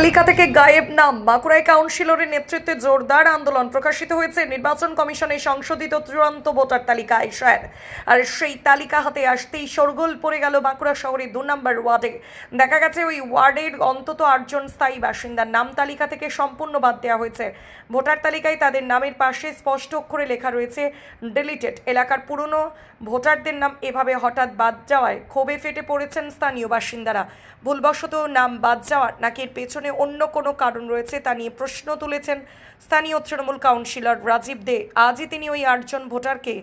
তালিকা থেকে গায়েব নাম। বাঁকুড়ায় কাউন্সিলরের নেতৃত্বে জোরদার আন্দোলন। প্রকাশিত হয়েছে নির্বাচন কমিশনের সংশোধিত চূড়ান্ত ভোটার তালিকা আইসার। আর সেই তালিকা হাতে আসতেই শোরগোল পড়ে গেল বাঁকুড়া শহরের 2 নম্বর ওয়ার্ডে। দেখা গেছে ওই ওয়ার্ডের অন্তত 8 জন স্থায়ী বাসিন্দার নাম তালিকা থেকে সম্পূর্ণ বাদ দেওয়া হয়েছে। ভোটার তালিকায় তাদের নামের পাশে স্পষ্ট অক্ষরে লেখা রয়েছে ডিলিটেড। এলাকার পুরনো ভোটারদের নাম এভাবে হঠাৎ বাদ যাওয়ায় ক্ষোভে ফেটে পড়েছেন স্থানীয় বাসিন্দারা। ভুলবশত নাম বাদ যাওয়ার নাকি এর পেছনে অন্য কোনো কারণ রয়েছে তা নিয়ে প্রশ্ন তুলেছেন স্থানীয় তৃণমূল কাউন্সিলর রাজীব দে। আজই তিনি ওই 8 জন ভোটারকে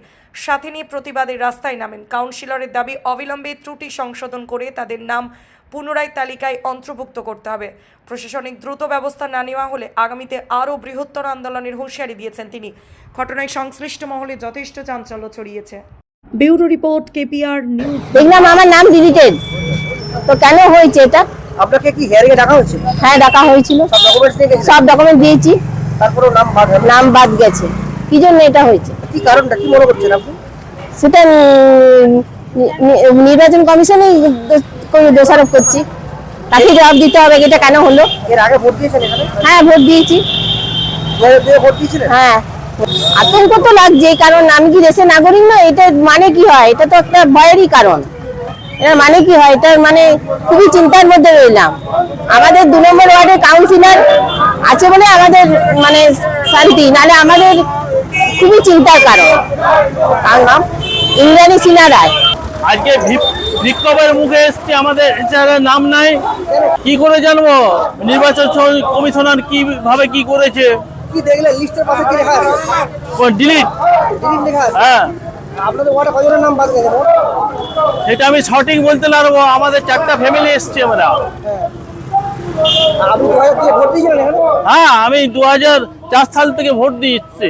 সাথে নিয়ে প্রতিবাদের রাস্তায় নামেন। কাউন্সিলরের দাবি, অবিলম্বে ত্রুটি সংশোধন করে তাদের নাম পুনরায় তালিকায় অন্তর্ভুক্ত করতে হবে। প্রশাসনিক দ্রুত ব্যবস্থা না নেওয়া হলে আগামীতে আরও বৃহত্তর আন্দোলনের হুঁশিয়ারি দিয়েছেন তিনি। ঘটনায় সংশ্লিষ্ট মহলে যথেষ্ট চাঞ্চল্য ছড়িয়েছে। Bureau report, KPR news. দেখলাম আমার নাম ডিলিটেড, তো কেন হয়েছে এটা? আপনাকে কি হিয়ারিং এ ডাকা হয়েছিল? হ্যাঁ, ডাকা হয়েছিল। সব ডকুমেন্ট দিয়েছি, তারপরেও নাম বাদ গেছে। কি জন্য এটা হয়েছে? কি কারণটা কি মনে করছেন আপনি? সেটা নির্বাচন কমিশনই দোষারোপ করছি। তাকে জবাব দিতে হবে এটা কেন হলো। এর আগে ভোট দিয়েছেন এখানে? হ্যাঁ, ভোট দিয়েছি। ভোট দিয়েছিলেন? হ্যাঁ, আতঙ্ক তো লাগছে, কারণ আমি কি দেশের নাগরিক নয়? এটা মানে কি হয়? এটা তো একটা ভয়েরই কারণ। এর মানে কি হয়? এটা মানে খুবই চিন্তার মধ্যে রইলাম। আমাদের 2 নম্বর ওয়ার্ডের কাউন্সিলর আছে বলে আমাদের মানে শান্তি, নালে আমাদের খুবই চিন্তার কারণ। তার নাম ইন্দ্রাণী সিনহা রায়। আজকে বিক্ষোভের মুখে এসছে, আমাদের যারা নাম নাই, কি করে জানবো নির্বাচন কমিশনার কিভাবে কি করেছে? কি দেখলেন লিস্টের পাশে কি লেখা আছে? ডিলিট লেখা আছে। হ্যাঁ, আপনাদের ওয়ার্ডে কয়জনের নাম বাদ গেছে? সেটা আমি সঠিক বলতে পারবো। আমাদের 4টা ফ্যামিলি এসছে আমরা। আপনি 2000 দিয়ে ভোট দিয়েছিলেন এখানে? হ্যাঁ, আমি 2004 সাল থেকে ভোট দিচ্ছি।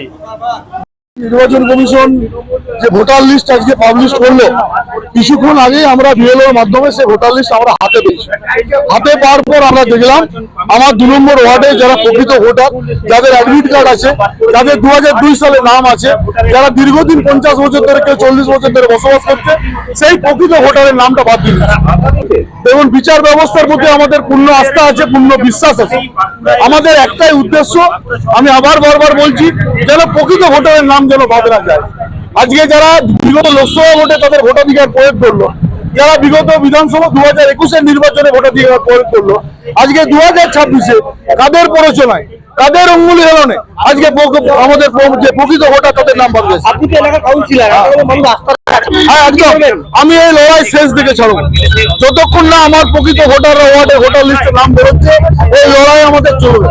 নির্বাচন কমিশন যে ভোটার লিস্ট আজকে পাবলিশ করলো, কিছুক্ষণ আগে আমরা বিএলওর মাধ্যমে সে ভোটার লিস্ট আমরা হাতে পেয়েছি। হাতে পাওয়ার পর আমরা দেখলাম আমার 2 নম্বর ওয়ার্ডে যারা প্রকৃত ভোটার, যাদের অ্যাডমিট কার্ড আছে, যাদের 2002 সালে নাম আছে, যারা দীর্ঘদিন 50 বছর ধরে, কেউ 40 বছর ধরে বসবাস করছে, সেই প্রকৃত ভোটারের নামটা বাদ দিয়ে দিচ্ছে। দেখুন, বিচার ব্যবস্থার প্রতি আমাদের পূর্ণ আস্থা আছে, পূর্ণ বিশ্বাস আছে। আমাদের একটাই উদ্দেশ্য, আমি আবার বারবার বলছি, যেন প্রকৃত ভোটারের নাম যেন বাদ না যায়। আজকে যারা বিগত লোকসভা ভোটে তাদের ভোটাধিকার প্রয়োগ করলো, যারা বিগত বিধানসভা 2021-এর নির্বাচনে ভোটাধিকার প্রয়োগ করলো, আজকে 2026-এ কাদের প্ররোচনায়, কাদের অঙ্গুলি হেলনে আজকে আমাদের যে প্রকৃত ভোটার তাদের নাম বাদ গেছে। আপনি তো এলাকার কাউন্সিলর, হ্যাঁ, একদম। আমি এই লড়াই শেষ দিকে ছাড়বো যতক্ষণ না আমার প্রকৃত ভোটাররা ওয়ার্ডে ভোটার লিস্টে নাম বেরোচ্ছে। এই লড়াই আমাদের চলবে।